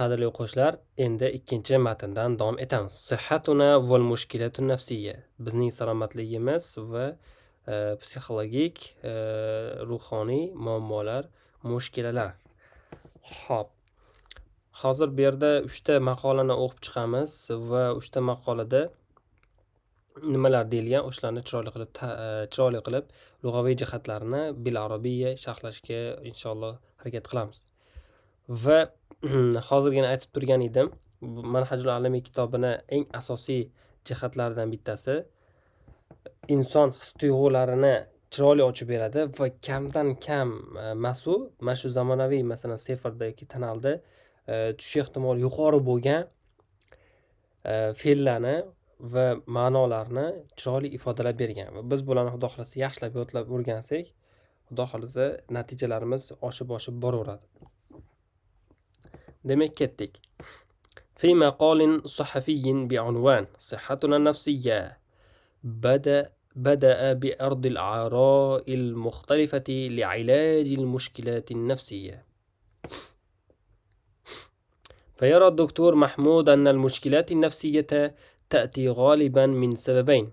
Qadrli o'quvchilar, endi ikkinchi matndan davom etamiz. Sihhatuna val mushkilatun nafsiyya. Bizning salomatligimiz va psixologik, ruhoniy muammolar, mushkilalar. Xo'p. Hozir bu yerda 3 ta maqolani o'qib chiqamiz va 3 ta maqolada nimalar deyilgan, o'shalarni chiroyli qilib lug'aviy jihatlarini bil arabiyya sharhlashga inshaalloh harakat qilamiz. Va hozirgina aytib turgan edim, Manhajul Alamiy kitobini eng asosiy jihatlaridan bittasi inson his-tuyg'ularini chiroyli ochib beradi va kamdan kam mana shu zamonaviy, masalan, seferda yoki kanalda tushish ehtimoli yuqori bo'lgan fe'llarni va ma'nolarni chiroyli ifodalab bergan. Va biz bularni xudo xolasa yaxshilab yodlab o'rgansak, xudo xolasa natijalarimiz oshib boraveradi. Demek ketdik. في مقال صحفي بعنوان صحتنا النفسية بدأ بأرض الآراء المختلفة لعلاج المشكلات النفسية. فيرى الدكتور محمود أن المشكلات النفسية تأتي غالبا من سببين.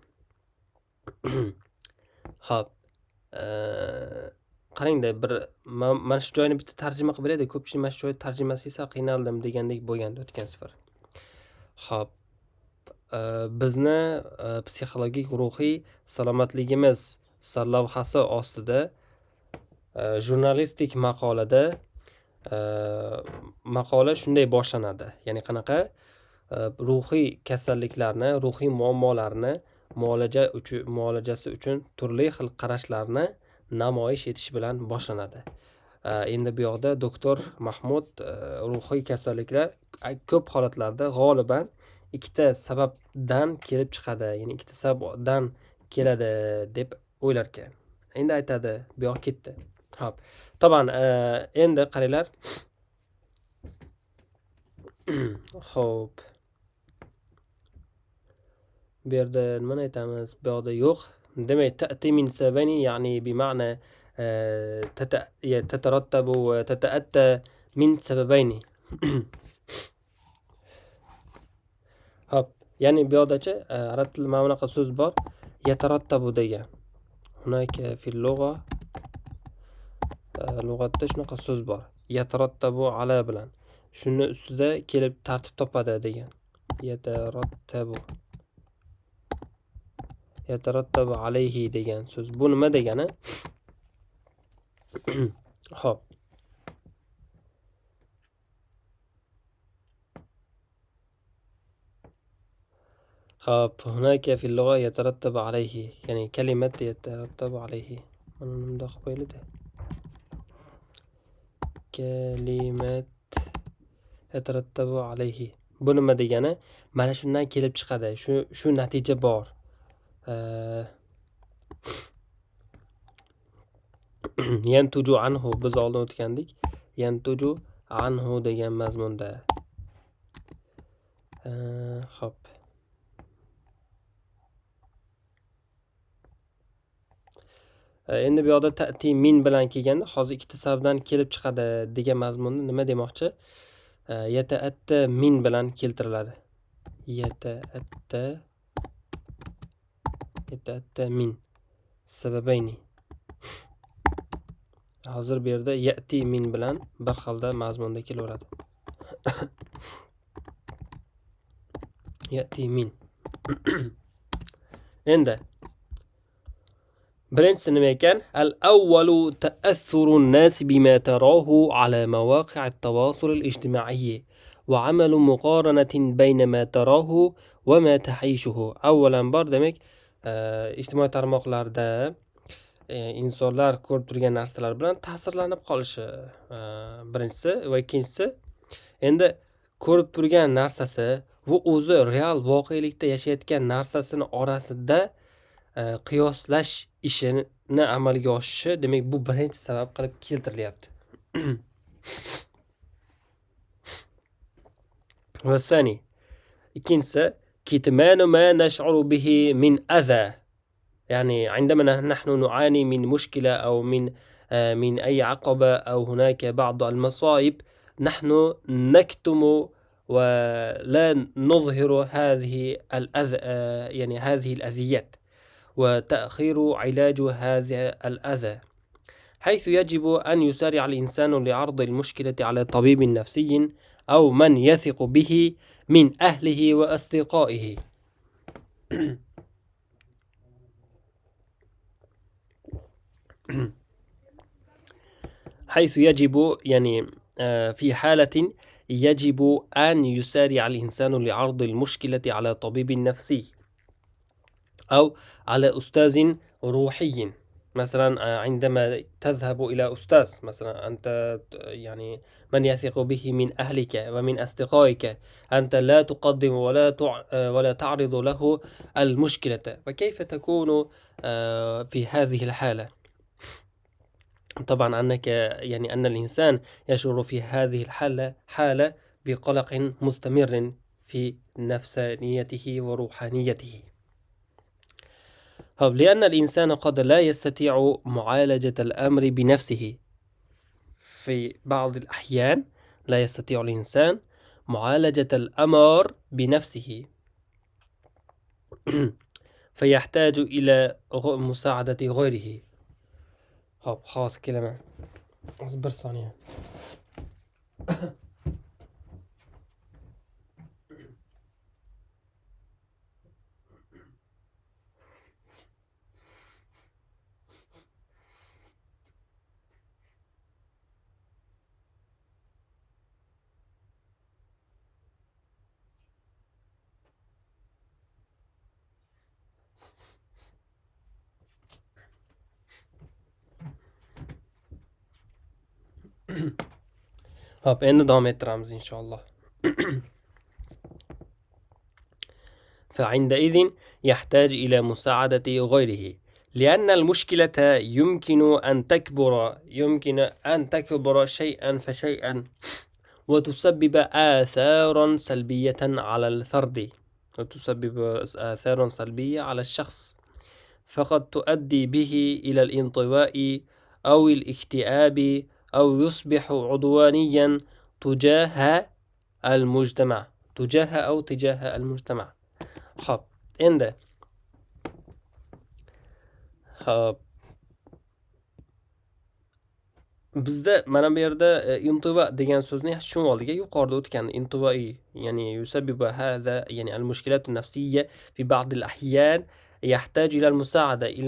qarangda, bir mana shu joyini bitta tarjima qilib beradi. Ko'pchilik mana shu joy tarjimasi esa qiynaldim degandek bo'lgandi o'tgan safar. Xo'p. Bizni psixologik ruhiy salomatligimiz sarlavhasi ostida jurnalistik maqolada maqola shunday boshlanadi. Ya'ni qanaqa ruhiy kasalliklarni, ruhiy muammolarni muolajasi uchun turli xil qarashlarni namoyish etish bilan boshlanadi. Endi bu yoqda doktor Mahmud ruhiy kasalliklar ko'p holatlarda g'oliban ikkita sababdan kelib chiqadi, ya'ni ikkita sababdan keladi deb o'ylar ekan. Endi aytadi, bu yoq ketdi. Xo'p. To'g'ri, endi qaranglar. Xo'p. Bu yerda nima aytamiz? Bu yoqda yo'q. Demak, ta'ti min sabani, ya'ni bi ma'na تترتب وتتأتى من سببين. Hop, ya'ni bu yoqdacha arab tilida mana bunaqa so'z bor, yatarattabu degan. Hunaka fil lugha, lug'atda shunaqa so'z bor. Yatarattabu ala bilan. Shuni ustida kelib tartib topadi degan. Yatarattabu alayhi degan so'z. Bu nima degani? Xo'p. Xo'p, hunaka fil lugha yatarattabu alayhi, ya'ni kalimat yatarattabu alayhi. Mana bunday qilib qo'yiladi. Kalimat yatarattabu alayhi. Bu nima degani? Mana shundan kelib chiqadi. Shu natija bor. Yantuju anhu, biz oldin o'tgandik. Yantuju anhu degan mazmunda. Xo'p. Endi bu yoqda ta'ti min bilan kelganda, hozir ikkita sababdan kelib chiqadi degan mazmunda nima demoqchi? Yata'atta min bilan keltiriladi. Yata'atta min sababayni. Hozir bu yerda ya'ti min bilan bir xilda mazmunda kelaveradi. Ya'ti min. Endi birinchisi nima ekan? Al-awwalu ta'assuru an-nas bima tarahu ala mawaqi'i at-tawasul al-ijtimai va amalu muqaranatin bayna ma tarahu va ma tahishuhu. Avvalan bor, demak, ijtimoiy tarmoqlarda insonlar ko'rib turgan narsalar bilan ta'sirlanib qolishi birinchisi va ikkinchisi, endi ko'rib turgan narsasi va o'zi real voqelikda yashayotgan narsasini orasida qiyoslash ishini amalga oshishi, demak, bu birinchi sabab qilib keltirilyapti. Va sani, ikkinchisi, kitmanu ma nash'uru bihi min adha. يعني عندما نحن نعاني من مشكلة أو من أي عقبة أو هناك بعض المصائب نحن نكتم ولا نظهر هذه الأذى، يعني هذه الأذيات، وتأخير علاج هذا الأذى، حيث يجب أن يسارع الإنسان لعرض المشكلة على طبيب نفسي أو من يثق به من أهله وأصدقائه. حيث يجب يعني في حالة يجب أن يسارع الإنسان لعرض المشكلة على طبيب نفسي أو على أستاذ روحي. مثلا عندما تذهب إلى أستاذ، مثلا أنت يعني من يثق به من أهلك ومن أصدقائك، أنت لا تقدم ولا تعرض له المشكلة، فكيف تكون في هذه الحالة؟ طبعا أنك يعني أن الإنسان يشعر في هذه حالة بقلق مستمر في نفسانيته وروحانيته. لأن الإنسان قد لا يستطيع معالجة الأمر بنفسه. في بعض الأحيان لا يستطيع الإنسان معالجة الأمر بنفسه فيحتاج إلى مساعدة غيره. خلاص كلمة، اصبر ثانية. endi davom ettiramiz inshaalloh. فعندئذ يحتاج إلى مساعدة غيره، لأن المشكلة يمكن أن تكبر شيئا فشيئا وتسبب آثارا سلبية على الفرد، وتسبب آثارا سلبية على الشخص، فقد تؤدي به إلى الانطواء أو الاكتئاب أو يصبح عدوانيا تجاه المجتمع. تجاه المجتمع. خب endi bizda mana bu yerda intivo degan so'zni yaxshi tushunib oldik. Yuqorida o'tgan intivoiy, ya'ni yusabbibu hada, ya'ni al-mushkilat an-nafsiyya fi ba'd al-ahyan يحتاج إلى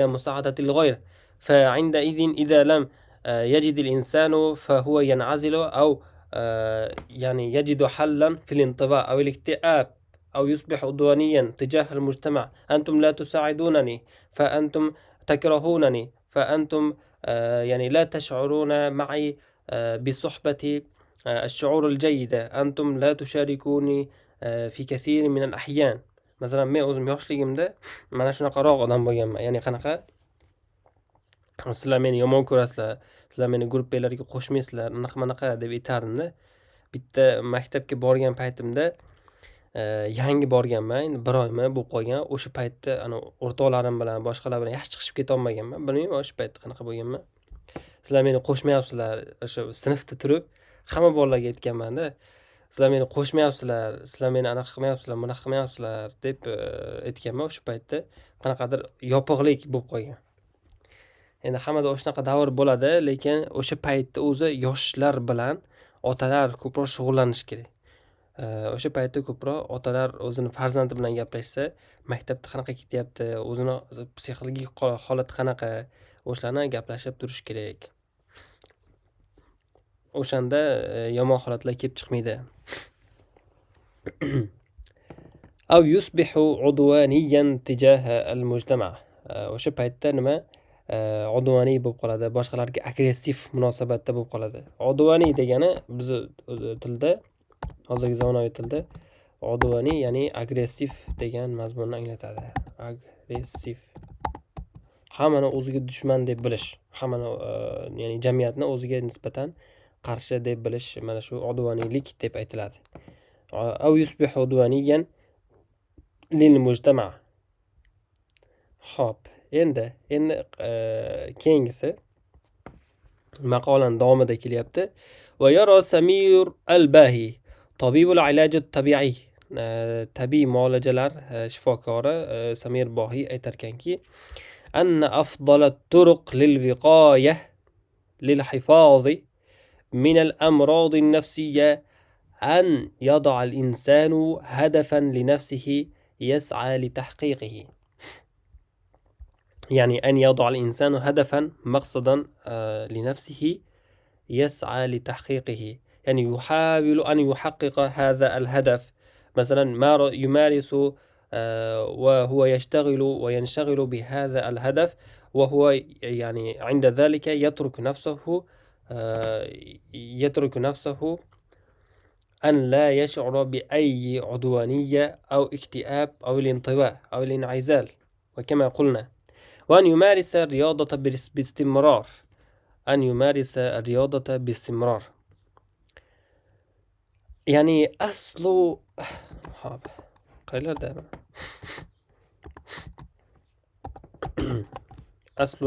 مساعدة الغير. فعندئذ إذا لم يجد الإنسان فهو ينعزل أو يعني يجد حلا في الانطواء أو الاكتئاب أو يصبح عدوانيا تجاه المجتمع. أنتم لا تساعدونني، فأنتم تكرهونني، فأنتم يعني لا تشعرون معي بصحبة الشعور الجيدة، أنتم لا تشاركوني في كثير من الأحيان. Masalan, men o'zim yoshligimda mana shunaqaroq odam bo'lganman. Ya'ni qanaqa? Sizlar meni yomon ko'rasizlar, sizlar meni gruppalarga qo'shmaysizlar, anaqa deb aytardimda. Bitta maktabga borgan paytimda yangi borganman, endi 1 oymi bo'lib qolgan. O'sha paytda ana o'rtoqlarim bilan, boshqalar bilan yaxshi chiqishib keta olmaganman. Bilmayman o'sha paytda qanaqa bo'lganman. Sizlar meni qo'shmayapsizlar. O'sha sinfda turib hamma bolalarga aytganman-da. Sizlar meni qo'shmayapsizlar, sizlar meni anaqa qilmayapsizlar, bunaqa qilmayapsizlar deb aytganman. O'sha paytda qanaqadir yopiqlik bo'lib qolgan. Endi hammada o'shanaqa davr bo'ladi, lekin o'sha paytda o'zi yoshlar bilan otalar ko'proq shug'ullanish kerak. O'sha paytda ko'proq otalar o'zini farzandi bilan gaplashsa, maktabda qanaqa ketyapti, o'zini psixologik holati qanaqa, o'shalarni gaplashib turish kerak. O'shanda yomon holatlar kelib chiqmaydi. أو يصبح عدوانيا تجاه المجتمع. o'sha paytda nima udvoniy bo'lib qoladi, boshqalarga agressiv munosabatda bo'lib qoladi. Udvoniy degani biz tilda, hozirgi zamonaviy tilda udvoniy ya'ni agressiv degan mazmunni anglatadi. Agressiv. Hammani o'ziga dushman deb bilish, hammani ya'ni jamiyatni o'ziga nisbatan qarshi deb bilish, mana shu udvoniylik deb aytiladi. أو يصبح عدوانيا للمجتمع. Xo'p, endi keyingisi maqolaning davomida kelyapti. ويرى سمير الباهي طبيب العلاج الطبيعي tabiiy muolajalar shifokori Samir Bohiy aytarkanki أن أفضل الطرق للوقاية للحفاظ من الأمراض النفسية أن يضع الإنسان هدفا لنفسه يسعى لتحقيقه. يعني أن يضع الإنسان هدفا مقصدا لنفسه يسعى لتحقيقه، يعني يحاول أن يحقق هذا الهدف. مثلا ما يمارس وهو يشتغل وينشغل بهذا الهدف، وهو يعني عند ذلك يترك نفسه أن لا يشعر بأي عدوانية أو اكتئاب أو الانطواء أو الانعزال. وكما قلنا، وأن يمارس الرياضة باستمرار، أن يمارس الرياضة باستمرار. يعني أصل أصل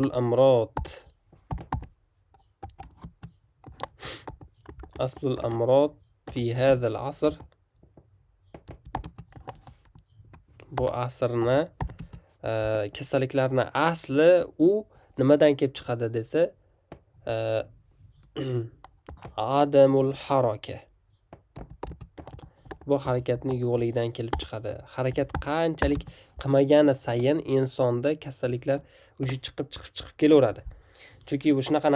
الأمراض في هذا العصر، bu asrni kasalliklarni asli u nimadan kelib chiqadi desa, adamul haraka. Bu harakatni yo'qligidan kelib chiqadi. Harakat qanchalik qilmagani sayin insonda kasalliklar o'sha chiqib kelaveradi. Chunki bu shunaqa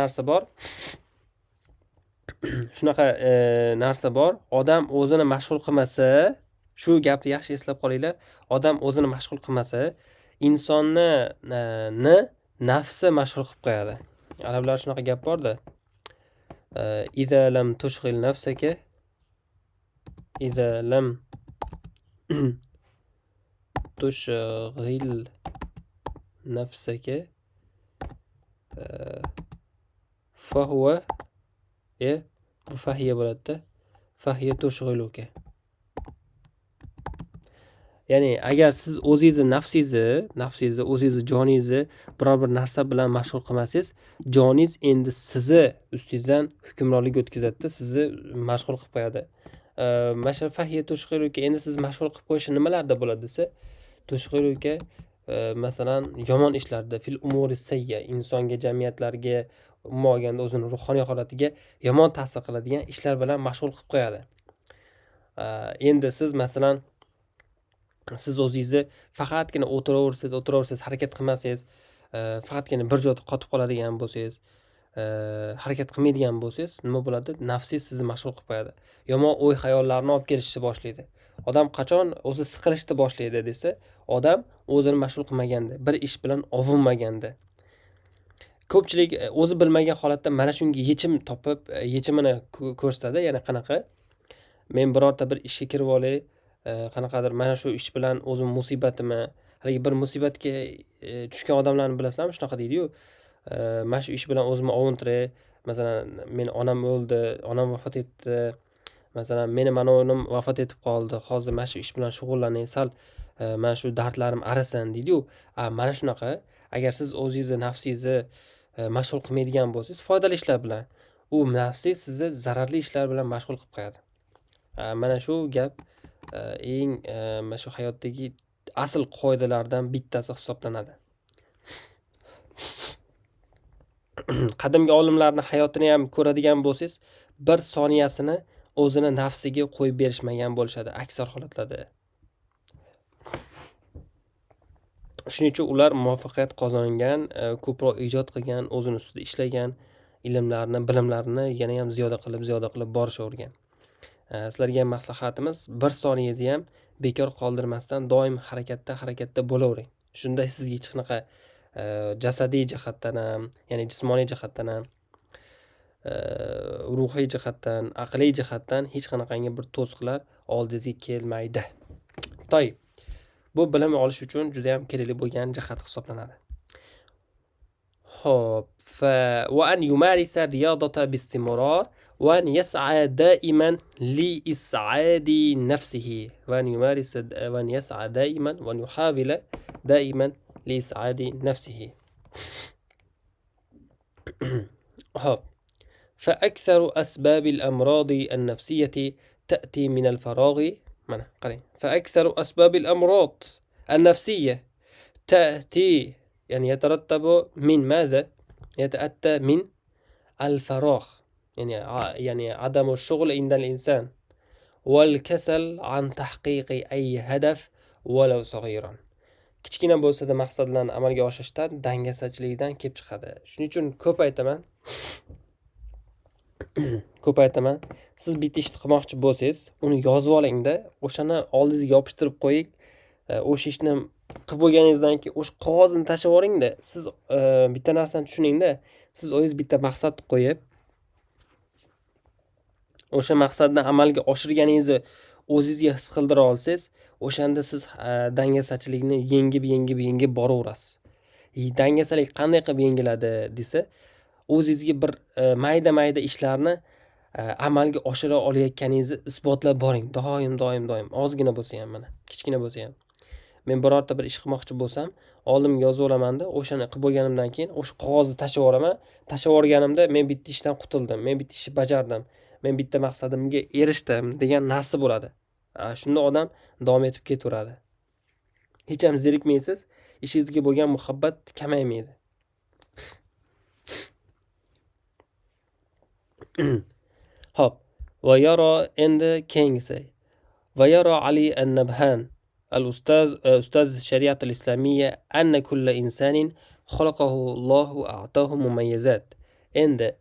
narsa bor. Odam o'zini mashg'ul qilmasa, shu gapni yaxshi eslab qolinglar. Odam o'zini mashg'ul qilmasa, insonni nafsi mashg'ul qilib qo'yadi. Arablar shunaqa gap borda. Iza lam tushghil nafsaka إذا لم تشغل نفسك فهي بلدته فهي تشغلك. Ya'ni agar siz o'zingizni nafsingizni o'zingizni joningizni biror bir narsa bilan mashg'ul qilmasangiz, joningiz endi sizni ustingizdan hukmronlik o'tkazadi, sizni mashg'ul qilib qo'yadi. Masha fahiya tushg'iluka, endi siz mashg'ul qilib qo'yishi nimalarda bo'ladi desa, tushg'iluka masalan yomon ishlarda, fil umuri sayya, insonga, jamiyatlarga, umuman olganda o'zini ruhoniy holatiga yomon ta'sir qiladigan ishlar bilan mashg'ul qilib qo'yadi. Endi siz masalan siz o'zingizni faqatgina o'tiraversangiz, harakat qilmasangiz, faqatgina bir joyda qotib qoladigan bo'lsangiz, harakat qilmaydigan bo'lsangiz, nima bo'ladi? Nafsingiz sizni mashg'ul qilib qo'yadi. Yomon o'y-xayollarni olib kelishni boshlaydi. Odam qachon o'zi siqilishni boshlaydi desa, odam o'zini mashg'ul qilmaganda, bir ish bilan ovunmaganda. Ko'pchilik o'zi bilmagan holatda mana shunga yechim topib, yechimini ko'rsatadi. Ya'ni qanaqa? Men birorta bir ishga kirib olay, qanaqadir mana shu ish bilan o'zim musibatimi, haligi bir musibatga tushgan odamlarni bilasizlarmi? Shunaqa deydi-yu, mana shu ish bilan o'zimni ovuntiray. Masalan, men onam o'ldi, onam vafot etdi. Masalan, meni mana o'g'lim vafot etib qoldi. Hozir mana shu ish bilan shug'ullanay, sal mana shu dardlarim arisin deydi-yu. Mana shunaqa, agar siz o'zingizni nafsingizni mashg'ul qilmaydigan bo'lsangiz, foydali ishlar bilan, u nafsingiz sizni zararli ishlar bilan mashg'ul qilib qo'yadi. Mana shu gap eng mana shu hayotdagi asl qoidalardan bittasi hisoblanadi. Qadimgi olimlarning hayotini ham ko'radigan bo'lsangiz, bir soniyasini o'zini nafsiga qo'yib berishmagan bo'lishadi aksar holatlarda. Shuning uchun ular muvaffaqiyat qozongan, ko'proq ijod qilgan, o'zini ustida ishlagan, ilmlarni, bilimlarini yana ham ziyoda qilib borishavergan. Sizlarga ham maslahatimiz, bir soniyangizni ham bekor qoldirmasdan doim harakatda bo'lavering. Shunda sizga hech qanaqa jasadiy jihatdan ham, ya'ni jismoniy jihatdan ham, ruhiy jihatdan, aqliy jihatdan hech qanaqangi bir to'siqlar oldingizga kelmaydi. To'y. Bu bilim olish uchun juda ham kerakli bo'lgan jihat hisoblanadi. Xo'p, وأن يمارس الرياضة باستمرار وأن يسعى دائما لإسعاد نفسه وأن يسعى دائما وأن يحاول دائما لإسعاد نفسه. Xo'p. فأكثر أسباب الأمراض النفسية تأتي من الفراغ. فأكثر أسباب الأمراض النفسية تأتي، يعني يترتب من ماذا؟ يتأتى من الفراغ، يعني عدم الشغل عند الإنسان، والكسل عن تحقيق أي هدف ولو صغيرا. kichkina bo'lsa-da maqsadlarni amalga oshirishdan, dangasachilikdan kelib chiqadi. Shuning uchun ko'p aytaman, siz bitta ishni qilmoqchi bo'lsangiz, uni yozib oling-da, o'shani oldingizga yopishtirib qo'ying. O'sha ishni qilib bo'lganingizdan keyin o'sha qog'ozni tashlab yuboring-da. Siz bitta narsani tushuning-da, siz o'zingiz bitta maqsad qo'yib, o'sha maqsadni amalga oshirganingizni o'zingizga his qildira olsangiz, o'shanda siz dangasachilikni yengib boraverasiz. Dangasalik qanday qilib yengiladi desa, o'zingizga bir mayda ishlarni amalga oshira olayotganingizni isbotlab boring. Doim, ozgina bo'lsa ham, mana kichkina bo'lsa ham. Men birorta bir ish qilmoqchi bo'lsam, oldimga yozib olaman-da, o'shani qilib bo'lganimdan keyin o'sha qog'ozni tashlab yuboraman. Tashlab yuborganimda men bitta ishdan qutuldim, men bitta ishni bajardim, men bitta maqsadimga erishdim degan narsa bo'ladi. Shunda odam davom etib ketaveradi. Hech ham zerikmaysiz, ishingizga bo'lgan muhabbat kamaymaydi. Hop. Va yara endi keyingisi. Va yara Ali an-Nabhan أستاذ الشريعة الإسلامية أن كل إنسان خلقه الله أعطاه مميزات. endi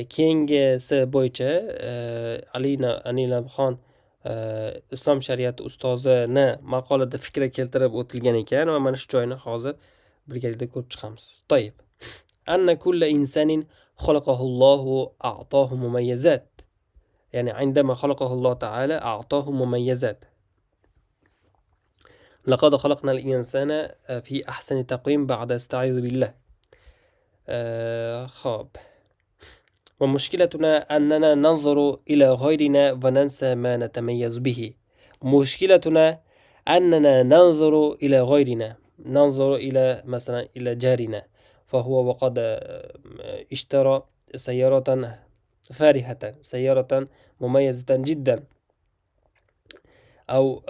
keyingisi bo'yicha Ali Nabhan islom shariati ustozini maqolada fikra keltirib o'tilgan ekan va mana shu joyni hozir birgalikda ko'rib chiqamiz. To'yib. Anna kulla insanin xalaqahullohu a'tahu mumayyizat. Ya'ni عندما خلقه الله تعالى أعطاه مميزات. لقد خلقنا الإنسان في أحسن تقويم بعد استعيذ بالله. خاب. ومشكلتنا أننا ننظر إلى غيرنا وننسى ما نتميز به. مشكلتنا أننا ننظر إلى غيرنا، ننظر إلى مثلا إلى جارنا، فهو وقد اشترى سيارة فارهة، سيارة مميزة جدا، أو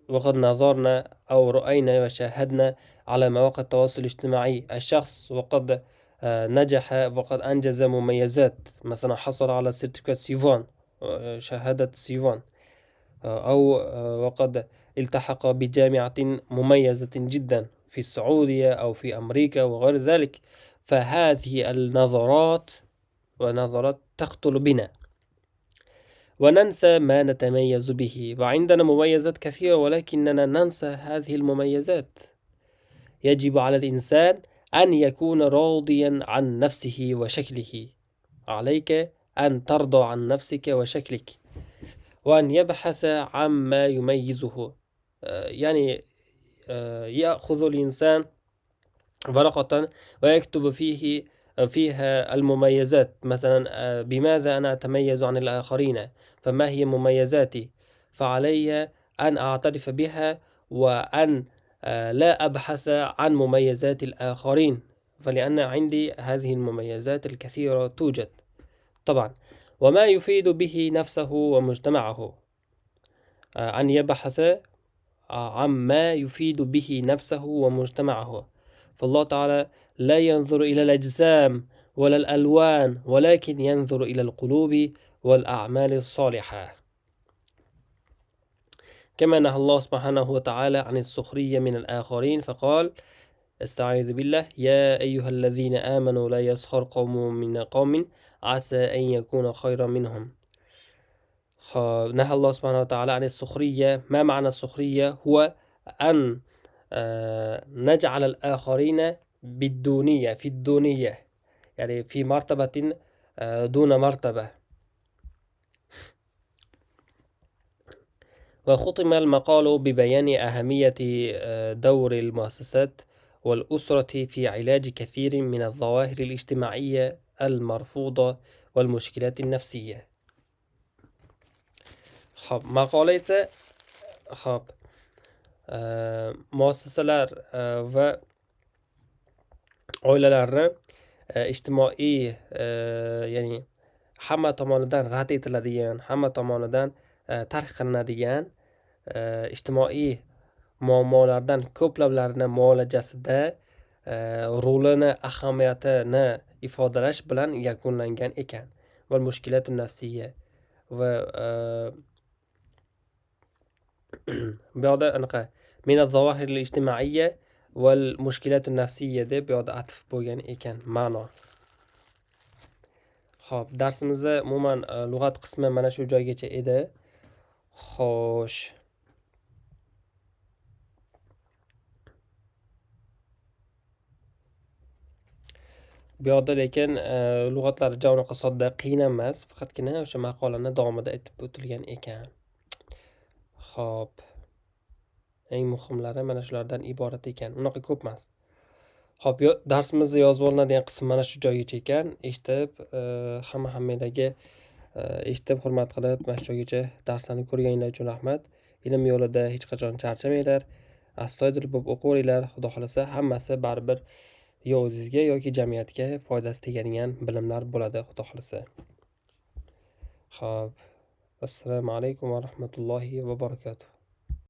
وقد نظرنا أو رأينا وشاهدنا على مواقع التواصل الاجتماعي الشخص وقد نجح وقد أنجز مميزات، مثلا حصل على سيرتيفيكات سيفون، شهادة سيفون، أو وقد التحق بجامعة مميزة جدا في السعودية أو في أمريكا وغير ذلك. فهذه النظرات تقتل بنا وننسى ما نتميز به. وعندنا مميزات كثيرة ولكننا ننسى هذه المميزات. يجب على الإنسان أن يكون راضيا عن نفسه وشكله. عليك أن ترضى عن نفسك وشكلك، وأن يبحث عما يميزه. يعني يأخذ الإنسان ورقة ويكتب فيها المميزات، مثلا بماذا أنا أتميز عن الآخرين، فما هي مميزاتي، فعلي أن أعترف بها وأن لا أبحث عن مميزات الآخرين، فلأن عندي هذه المميزات الكثيرة توجد طبعا. وما يفيد به نفسه ومجتمعه، أن يبحث عما يفيد به نفسه ومجتمعه. فالله تعالى لا ينظر إلى الأجسام ولا الألوان، ولكن ينظر إلى القلوب والأعمال الصالحة. كما نهى الله سبحانه وتعالى عن السخرية من الآخرين فقال: استعيذ بالله، يا أيها الذين آمنوا لا يسخر قوم من قوم عسى أن يكون خيرا منهم. نهى الله سبحانه وتعالى عن السخرية. ما معنى السخرية؟ هو أن نجعل الآخرين بالدونية، في الدونية، يعني في مرتبة دون مرتبة. وختم المقال ببيان أهمية دور المؤسسات والأسرة في علاج كثير من الظواهر الاجتماعية المرفوضة والمشكلات النفسية. خب مقاله ise خب muassasalar va oilalarni ijtimoiy, ya'ni hamma tomonidan rad etiladigan, hamma tomonidan tark qilinadigan ijtimoiy muammolardan ko'plablarini muolajasida rolini, ahamiyatini ifodalash bilan yakunlangan ekan. Val mushkilatun nafsiyya va bu yoqda anaqa mina zohiril ijtimoiyya val mushkilatun nafsiyya deb bu yoqda atf bo'lgan ekan ma'no. Xo'p, darsimizni umuman lug'at qismi mana shu joygacha edi. Xo'sh. Bu yoqda lekin lug'atlar unaqa sodda, qiyin emas, faqatgina o'sha maqolani davomida aytib o'tilgan ekan. Xo'p. Eng muhimlari mana shulardan iborat ekan. Unaqa ko'p emas. Xo'p, darsimizni yozib olinadigan qism mana shu joygacha ekan. Eshitib, hammanglarga eshitib, hurmat qilib, mana shu joygacha darslarni ko'rganinglar uchun rahmat. Ilm yo'lida hech qachon charchamanglar. Astoydil bo'lib o'qiveringlar. Xudo xolasa hammasi baribir yo o'zingizga yoki jamiyatga foydasi tegadigan bilimlar bo'ladi, xudo xolasa. Xo'p. Assalomu alaykum va rahmatullohi va barakatuh.